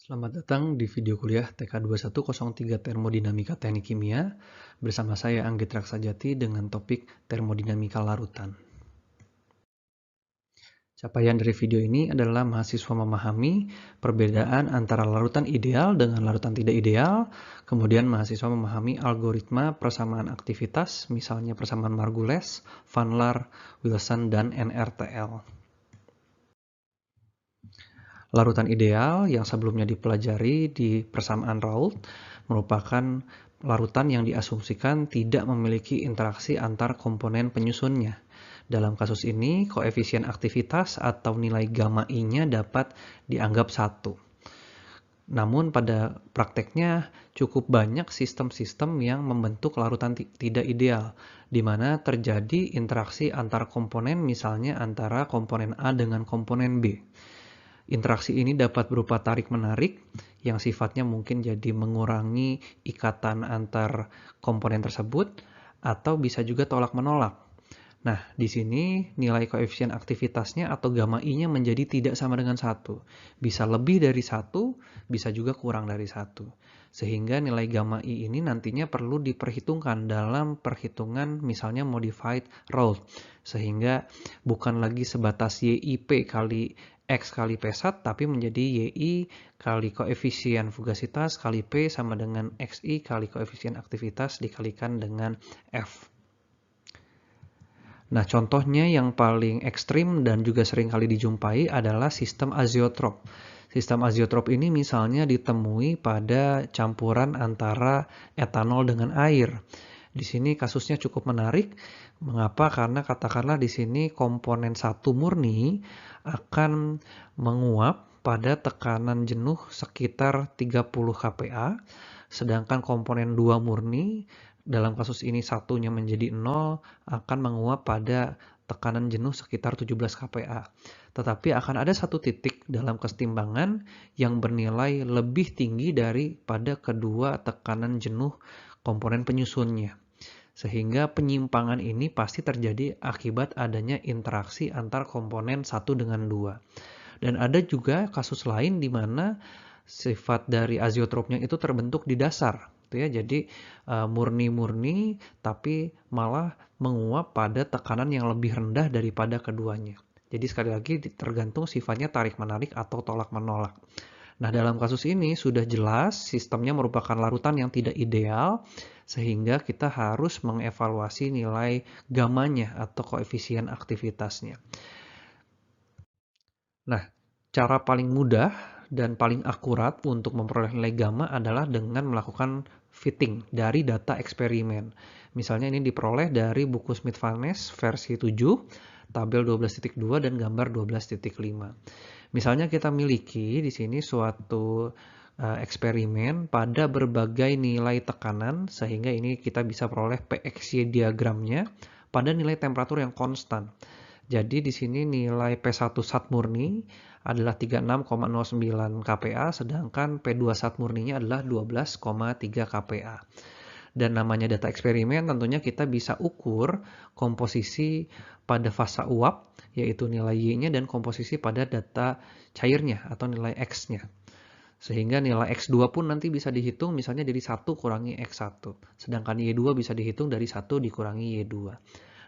Selamat datang di video kuliah TK2103 Termodinamika Teknik Kimia bersama saya Anggit Raksajati dengan topik termodinamika larutan. Capaian dari video ini adalah mahasiswa memahami perbedaan antara larutan ideal dengan larutan tidak ideal, kemudian mahasiswa memahami algoritma persamaan aktivitas, misalnya persamaan Margules, Van Laar, Wilson, dan NRTL. Larutan ideal yang sebelumnya dipelajari di persamaan Raoult merupakan larutan yang diasumsikan tidak memiliki interaksi antar komponen penyusunnya. Dalam kasus ini, koefisien aktivitas atau nilai gamma I-nya dapat dianggap 1. Namun pada prakteknya cukup banyak sistem-sistem yang membentuk larutan tidak ideal, di mana terjadi interaksi antar komponen, misalnya antara komponen A dengan komponen B. Interaksi ini dapat berupa tarik-menarik yang sifatnya mungkin jadi mengurangi ikatan antar komponen tersebut atau bisa juga tolak-menolak. Nah, di sini nilai koefisien aktivitasnya atau gamma I-nya menjadi tidak sama dengan 1. Bisa lebih dari 1, bisa juga kurang dari 1. Sehingga nilai gamma I ini nantinya perlu diperhitungkan dalam perhitungan misalnya modified Raoult. Sehingga bukan lagi sebatas YIP kali X kali P1, tapi menjadi YI kali koefisien fugasitas kali P sama dengan XI kali koefisien aktivitas dikalikan dengan F. Nah, contohnya yang paling ekstrim dan juga sering kali dijumpai adalah sistem azeotrop. Sistem azeotrop ini misalnya ditemui pada campuran antara etanol dengan air. Di sini kasusnya cukup menarik. Mengapa? Karena katakanlah di sini komponen 1 murni akan menguap pada tekanan jenuh sekitar 30 kPa, sedangkan komponen 2 murni, dalam kasus ini satunya menjadi 0, akan menguap pada tekanan jenuh sekitar 17 kPa. Tetapi akan ada satu titik dalam kesetimbangan yang bernilai lebih tinggi daripada kedua tekanan jenuh komponen penyusunnya. Sehingga penyimpangan ini pasti terjadi akibat adanya interaksi antar komponen 1 dengan 2. Dan ada juga kasus lain di mana sifat dari azeotropnya itu terbentuk di dasar. Jadi murni-murni tapi malah menguap pada tekanan yang lebih rendah daripada keduanya. Jadi sekali lagi tergantung sifatnya tarik-menarik atau tolak-menolak. Nah, dalam kasus ini sudah jelas sistemnya merupakan larutan yang tidak ideal, sehingga kita harus mengevaluasi nilai gammanya atau koefisien aktivitasnya. Nah, cara paling mudah dan paling akurat untuk memperoleh nilai gamma adalah dengan melakukan fitting dari data eksperimen. Misalnya ini diperoleh dari buku Smith-Van Ness versi 7, tabel 12.2 dan gambar 12.5. Misalnya kita miliki di sini suatu eksperimen pada berbagai nilai tekanan, sehingga ini kita bisa peroleh PXY diagramnya pada nilai temperatur yang konstan. Jadi di sini nilai P1 sat murni adalah 36,09 kPa, sedangkan P2 sat murninya adalah 12,3 kPa. Dan namanya data eksperimen, tentunya kita bisa ukur komposisi pada fasa uap, yaitu nilai Y-nya, dan komposisi pada data cairnya atau nilai X-nya. Sehingga nilai X2 pun nanti bisa dihitung misalnya dari 1 kurangi X1. Sedangkan Y2 bisa dihitung dari 1 dikurangi Y2.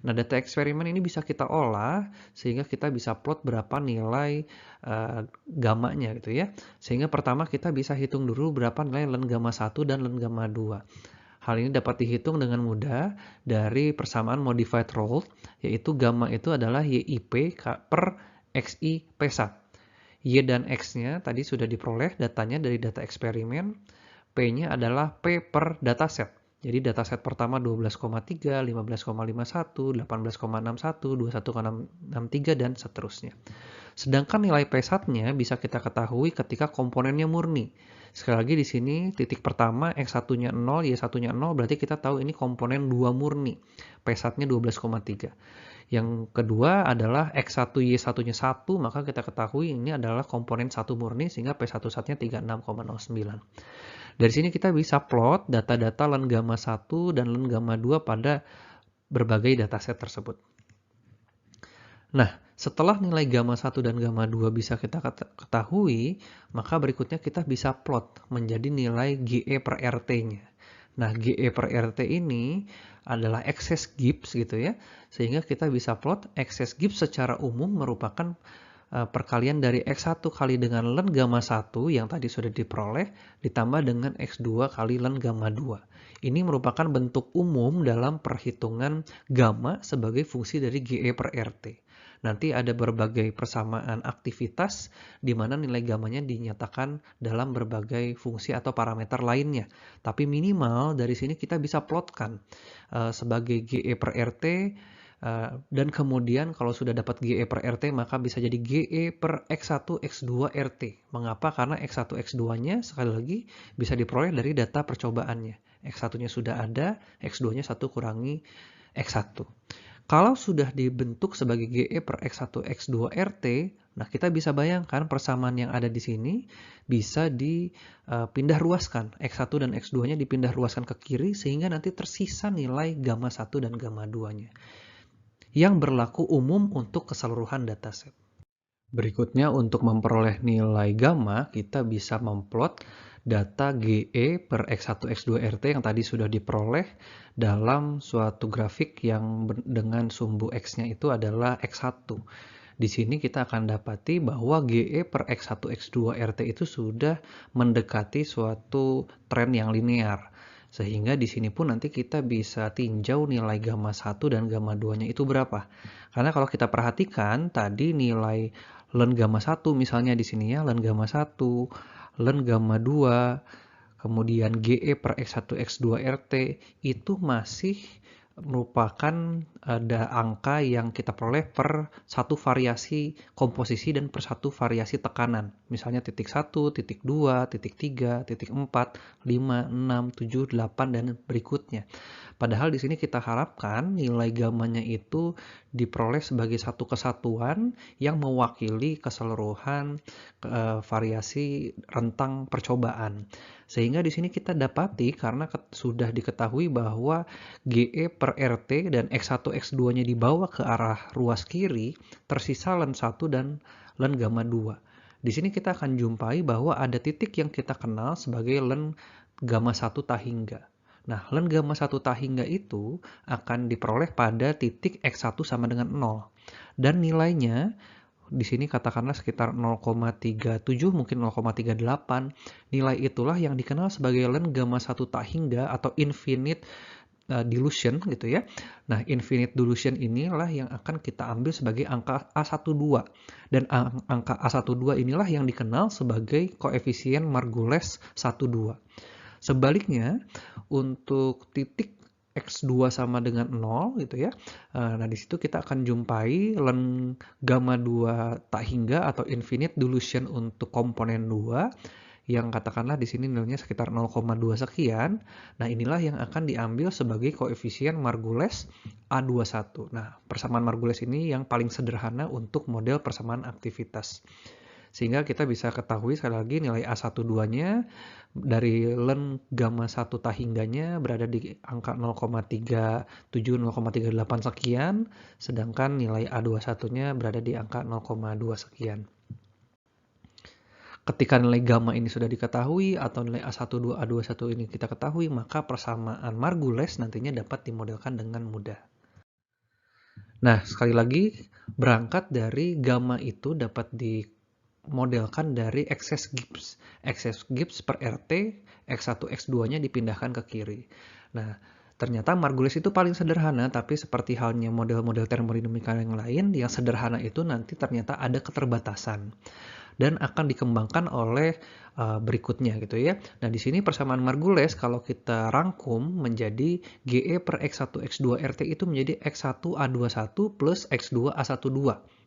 Nah, data eksperimen ini bisa kita olah sehingga kita bisa plot berapa nilai gammanya gitu ya. Sehingga pertama kita bisa hitung dulu berapa nilai ln gamma 1 dan ln gamma 2. Hal ini dapat dihitung dengan mudah dari persamaan modified Raoult, yaitu gamma itu adalah YIP per XI P1. Y dan X-nya tadi sudah diperoleh datanya dari data eksperimen. P-nya adalah P per dataset. Jadi dataset pertama 12,3, 15,51, 18,61, 21,63, dan seterusnya. Sedangkan nilai P1-nya bisa kita ketahui ketika komponennya murni. Sekali lagi di sini titik pertama X1-nya 0, Y1-nya 0, berarti kita tahu ini komponen 2 murni. P1-nya 12,3. Yang kedua adalah X1 Y1-nya 1, maka kita ketahui ini adalah komponen 1 murni sehingga P1 satnya 36,09. Dari sini kita bisa plot data-data ln gamma 1 dan ln gamma 2 pada berbagai dataset tersebut. Nah, Setelah nilai gamma 1 dan gamma 2 bisa kita ketahui, maka berikutnya kita bisa plot menjadi nilai GE per RT-nya. Nah, GE per RT ini adalah excess Gibbs gitu ya, sehingga kita bisa plot excess Gibbs secara umum merupakan perkalian dari X1 kali dengan len gamma 1 yang tadi sudah diperoleh ditambah dengan X2 kali len gamma 2. Ini merupakan bentuk umum dalam perhitungan gamma sebagai fungsi dari GE per RT. Nanti ada berbagai persamaan aktivitas di mana nilai gammanya dinyatakan dalam berbagai fungsi atau parameter lainnya. Tapi minimal dari sini kita bisa plotkan sebagai GE per RT, dan kemudian kalau sudah dapat GE per RT maka bisa jadi GE per X1 X2 RT. Mengapa? Karena X1 X2-nya sekali lagi bisa diperoleh dari data percobaannya. X1-nya sudah ada, X2-nya 1 kurangi X1. Kalau sudah dibentuk sebagai GE per X1 X2 RT, nah kita bisa bayangkan persamaan yang ada di sini bisa dipindah ruaskan. X1 dan X2-nya dipindah ruaskan ke kiri sehingga nanti tersisa nilai gamma 1 dan gamma 2-nya yang berlaku umum untuk keseluruhan dataset. Berikutnya untuk memperoleh nilai gamma, kita bisa memplot data GE per X1 X2 RT yang tadi sudah diperoleh dalam suatu grafik yang dengan sumbu X-nya itu adalah X1. Di sini kita akan dapati bahwa GE per X1 X2 RT itu sudah mendekati suatu tren yang linear. Sehingga di sini pun nanti kita bisa tinjau nilai gamma 1 dan gamma 2-nya itu berapa. Karena kalau kita perhatikan tadi nilai len gamma 1 misalnya di sini ya, len gamma 1, len gamma 2, kemudian GE per X1 X2 RT itu masih merupakan ada angka yang kita peroleh per satu variasi komposisi dan per satu variasi tekanan. Misalnya titik 1, titik 2, titik 3, titik 4, 5, 6, 7, 8, dan berikutnya. Padahal di sini kita harapkan nilai gammanya itu diperoleh sebagai satu kesatuan yang mewakili keseluruhan variasi rentang percobaan. Sehingga di sini kita dapati karena sudah diketahui bahwa GE per RT dan X1 X2-nya dibawa ke arah ruas kiri, tersisa len 1 dan len gamma 2. Di sini kita akan jumpai bahwa ada titik yang kita kenal sebagai len gamma 1 tahingga. Nah, len gamma 1 tahingga itu akan diperoleh pada titik X1 sama dengan 0. Dan nilainya di sini katakanlah sekitar 0,37 mungkin 0,38. Nilai itulah yang dikenal sebagai len gamma 1 tahingga atau infinite dilution gitu ya. Nah, infinite dilution inilah yang akan kita ambil sebagai angka A12. Dan angka A12 inilah yang dikenal sebagai koefisien Margules 12. Sebaliknya, untuk titik X2 sama dengan 0 gitu ya. Nah, di situ kita akan jumpai len gamma 2 tahingga atau infinite dilution untuk komponen 2 yang katakanlah di sini nilainya sekitar 0,2 sekian. Nah, inilah yang akan diambil sebagai koefisien Margules A21. Nah, persamaan Margules ini yang paling sederhana untuk model persamaan aktivitas. Sehingga kita bisa ketahui sekali lagi nilai A12-nya dari len gamma 1 tahingganya berada di angka 0,37, 0,38 sekian, sedangkan nilai A21-nya berada di angka 0,2 sekian. Ketika nilai gamma ini sudah diketahui atau nilai A12, A21 ini kita ketahui, maka persamaan Margules nantinya dapat dimodelkan dengan mudah. Nah, sekali lagi, berangkat dari gamma itu dapat modelkan dari excess Gibbs. Excess Gibbs per RT, X1, X2-nya dipindahkan ke kiri. Nah, ternyata Margules itu paling sederhana, tapi seperti halnya model-model termodinamika yang lain, yang sederhana itu nanti ternyata ada keterbatasan dan akan dikembangkan oleh berikutnya gitu ya. Nah, di sini persamaan Margules kalau kita rangkum menjadi GE per X1 X2 RT itu menjadi X1 A21 plus X2 A12,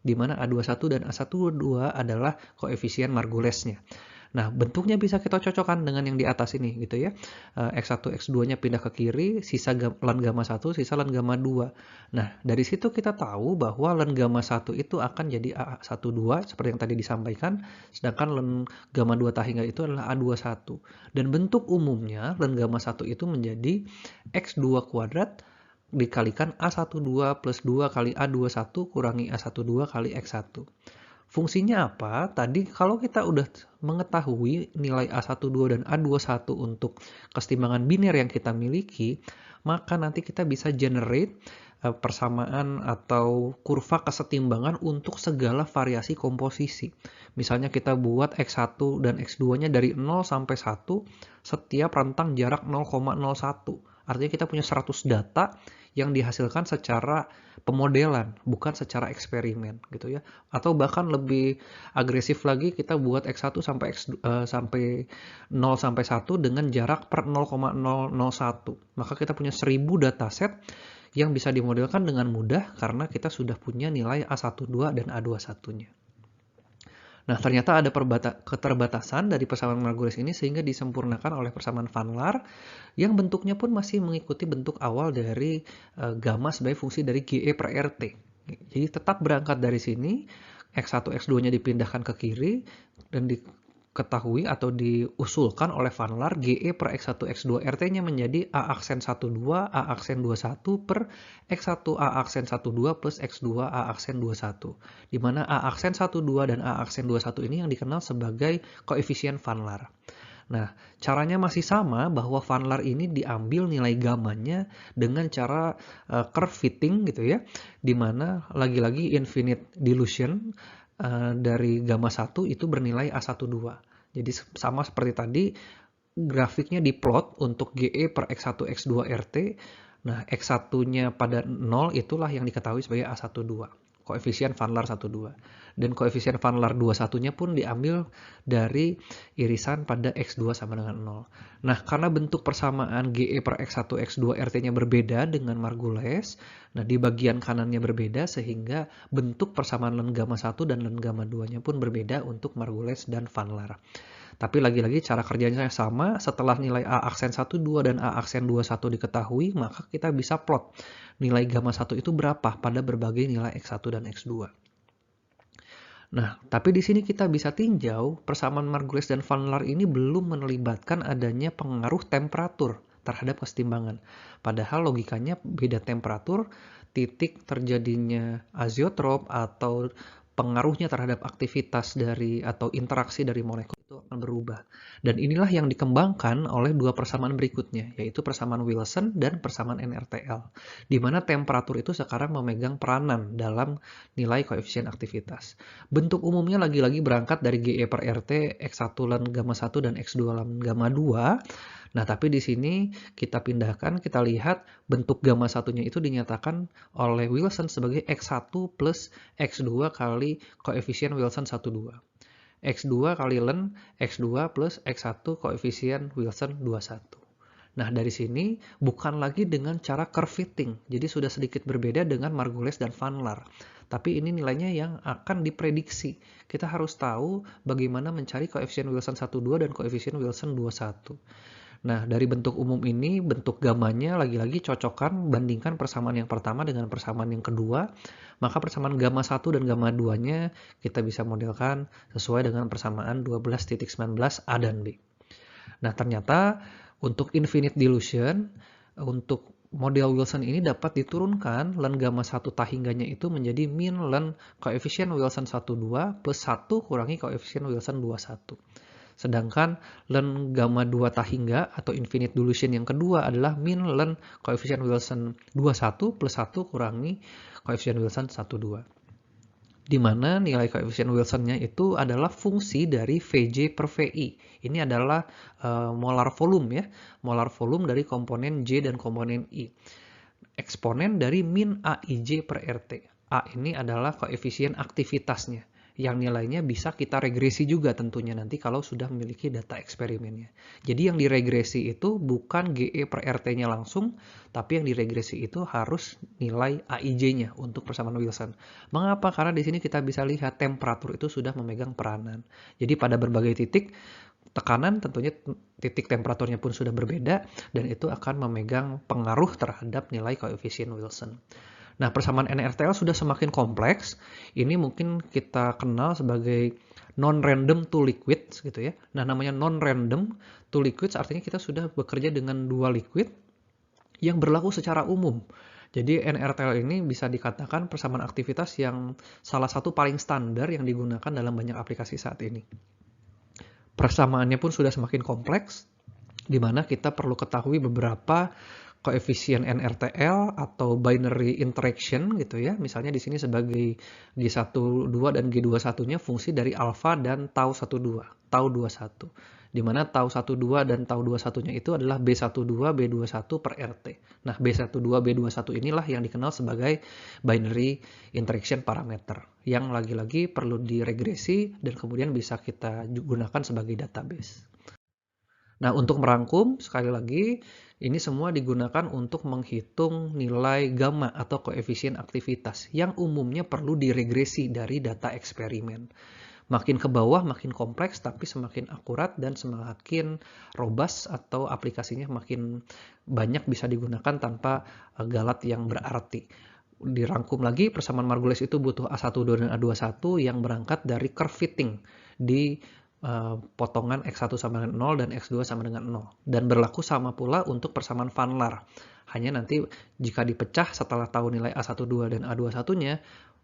di mana A21 dan A12 adalah koefisien Margulesnya. Nah, bentuknya bisa kita cocokkan dengan yang di atas ini gitu ya. X1, X2-nya pindah ke kiri, sisa len gamma 1, sisa len gamma 2. Nah, dari situ kita tahu bahwa len gamma 1 itu akan jadi A12 seperti yang tadi disampaikan, sedangkan len gamma 2 tahingga itu adalah A21. Dan bentuk umumnya len gamma 1 itu menjadi X2 kuadrat dikalikan A12 plus 2 kali A21 kurangi A12 kali X1. Fungsinya apa? Tadi kalau kita udah mengetahui nilai A12 dan A21 untuk kesetimbangan biner yang kita miliki, maka nanti kita bisa generate persamaan atau kurva kesetimbangan untuk segala variasi komposisi. Misalnya kita buat X1 dan X2-nya dari 0 sampai 1 setiap rentang jarak 0,01. Artinya kita punya 100 data yang dihasilkan secara pemodelan, bukan secara eksperimen gitu ya. Atau bahkan lebih agresif lagi, kita buat X1 sampai 0 sampai 1 dengan jarak per 0,001. Maka kita punya 1000 dataset yang bisa dimodelkan dengan mudah karena kita sudah punya nilai A12 dan A21-nya. Nah, ternyata ada keterbatasan dari persamaan Margulis ini sehingga disempurnakan oleh persamaan Van Laar yang bentuknya pun masih mengikuti bentuk awal dari gamma sebagai fungsi dari GE per RT. Jadi tetap berangkat dari sini, X1, X2-nya dipindahkan ke kiri dan diketahui atau diusulkan oleh Van Laar GE per X1, X2 RT-nya menjadi A aksen 12, A aksen 21 per X1 A aksen 12 plus X2 A aksen 21. Di mana A aksen 12 dan A aksen 21 ini yang dikenal sebagai koefisien Van Laar. Nah, caranya masih sama bahwa Van Laar ini diambil nilai gamanya dengan cara curve fitting gitu ya, di mana lagi-lagi infinite dilution dari gamma 1 itu bernilai A12. Jadi sama seperti tadi, grafiknya diplot untuk GE per X1, X2 RT. Nah, X1-nya pada 0 itulah yang diketahui sebagai A12. Koefisien Van Laar 12. Dan koefisien Van Laar 21-nya pun diambil dari irisan pada X2 sama dengan 0. Nah, karena bentuk persamaan GE per X1, X2 RT-nya berbeda dengan Margules, nah di bagian kanannya berbeda sehingga bentuk persamaan len gamma 1 dan len gamma 2-nya pun berbeda untuk Margules dan Van Laar. Tapi lagi-lagi cara kerjanya sama, setelah nilai A aksen 12 dan A aksen 21 diketahui, maka kita bisa plot nilai gamma 1 itu berapa pada berbagai nilai X1 dan X2. Nah, tapi di sini kita bisa tinjau persamaan Margules dan Van Laar ini belum melibatkan adanya pengaruh temperatur terhadap kesetimbangan. Padahal logikanya beda temperatur, titik terjadinya azeotrop atau pengaruhnya terhadap aktivitas dari atau interaksi dari molekul itu akan berubah. Dan inilah yang dikembangkan oleh dua persamaan berikutnya, yaitu persamaan Wilson dan persamaan NRTL, di mana temperatur itu sekarang memegang peranan dalam nilai koefisien aktivitas. Bentuk umumnya lagi-lagi berangkat dari GE per RT, X1 len gamma 1 dan X2 len gamma 2. Nah, tapi di sini kita pindahkan, kita lihat bentuk gamma satunya itu dinyatakan oleh Wilson sebagai X1 plus X2 kali koefisien Wilson 12. X2 kali len X2 plus X1 koefisien Wilson 21. Nah, dari sini bukan lagi dengan cara curve fitting, jadi sudah sedikit berbeda dengan Margules dan Van Laar. Tapi ini nilainya yang akan diprediksi. Kita harus tahu bagaimana mencari koefisien Wilson 12 dan koefisien Wilson 21. Nah, dari bentuk umum ini, bentuk gamanya lagi-lagi cocokkan, bandingkan persamaan yang pertama dengan persamaan yang kedua, maka persamaan gamma 1 dan gamma 2-nya kita bisa modelkan sesuai dengan persamaan 12.19 A dan B. Nah, ternyata untuk infinite dilution, untuk model Wilson ini dapat diturunkan len gamma 1 tahingganya itu menjadi min len koefisien Wilson 12 plus 1 kurangi koefisien Wilson 21. Sedangkan len gamma 2 tahingga atau infinite dilution yang kedua adalah min len koefisien Wilson 21 plus 1 kurangi koefisien Wilson 12. Di mana nilai koefisien Wilson-nya itu adalah fungsi dari Vj per Vi. Ini adalah molar volume ya, molar volume dari komponen J dan komponen I. Eksponen dari min Aij per RT. A ini adalah koefisien aktivitasnya, yang nilainya bisa kita regresi juga tentunya nanti kalau sudah memiliki data eksperimennya. Jadi yang diregresi itu bukan GE per RT-nya langsung, tapi yang diregresi itu harus nilai AIJ-nya untuk persamaan Wilson. Mengapa? Karena di sini kita bisa lihat temperatur itu sudah memegang peranan. Jadi pada berbagai titik, tekanan tentunya titik temperaturnya pun sudah berbeda, dan itu akan memegang pengaruh terhadap nilai koefisien Wilson. Nah, persamaan NRTL sudah semakin kompleks. Ini mungkin kita kenal sebagai non-random to liquids gitu ya. Nah, namanya non-random to liquids artinya kita sudah bekerja dengan dua liquid yang berlaku secara umum. Jadi NRTL ini bisa dikatakan persamaan aktivitas yang salah satu paling standar yang digunakan dalam banyak aplikasi saat ini. Persamaannya pun sudah semakin kompleks, di mana kita perlu ketahui beberapa koefisien NRTL atau binary interaction gitu ya. Misalnya di sini sebagai G12 dan G21-nya fungsi dari alfa dan tau 12, tau 21. Di mana tau 12 dan tau 21-nya itu adalah B12, B21 per RT. Nah, B12, B21 inilah yang dikenal sebagai binary interaction parameter yang lagi-lagi perlu diregresi dan kemudian bisa kita gunakan sebagai database. Nah, untuk merangkum, sekali lagi, ini semua digunakan untuk menghitung nilai gamma atau koefisien aktivitas yang umumnya perlu diregresi dari data eksperimen. Makin ke bawah, makin kompleks, tapi semakin akurat dan semakin robust atau aplikasinya makin banyak bisa digunakan tanpa galat yang berarti. Dirangkum lagi, persamaan Margulis itu butuh A12 dan A21 yang berangkat dari curve fitting di potongan X1 sama dengan 0 dan X2 sama dengan 0. Dan berlaku sama pula untuk persamaan Van Laar. Hanya nanti jika dipecah setelah tahu nilai A12 dan A21-nya,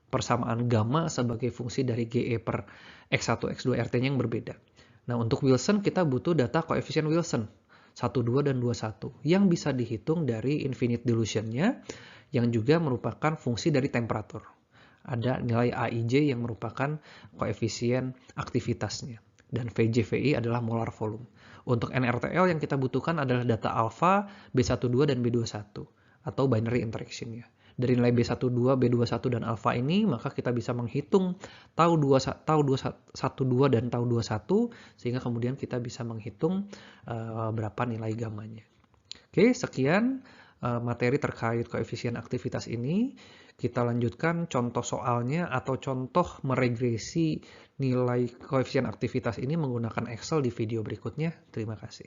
persamaan gamma sebagai fungsi dari GE per X1, X2, RT-nya yang berbeda. Nah, untuk Wilson kita butuh data koefisien Wilson 1, 2, dan 21 yang bisa dihitung dari infinite dilution-nya yang juga merupakan fungsi dari temperatur. Ada nilai AIJ yang merupakan koefisien aktivitasnya. Dan VJ/VI adalah molar volume. Untuk NRTL yang kita butuhkan adalah data alfa, B12 dan B21 atau binary interaction-nya. Dari nilai B12, B21 dan alfa ini, maka kita bisa menghitung tau 12 dan tau 21 sehingga kemudian kita bisa menghitung berapa nilai gammanya. Oke, sekian materi terkait koefisien aktivitas ini. Kita lanjutkan contoh soalnya atau contoh meregresi nilai koefisien aktivitas ini menggunakan Excel di video berikutnya. Terima kasih.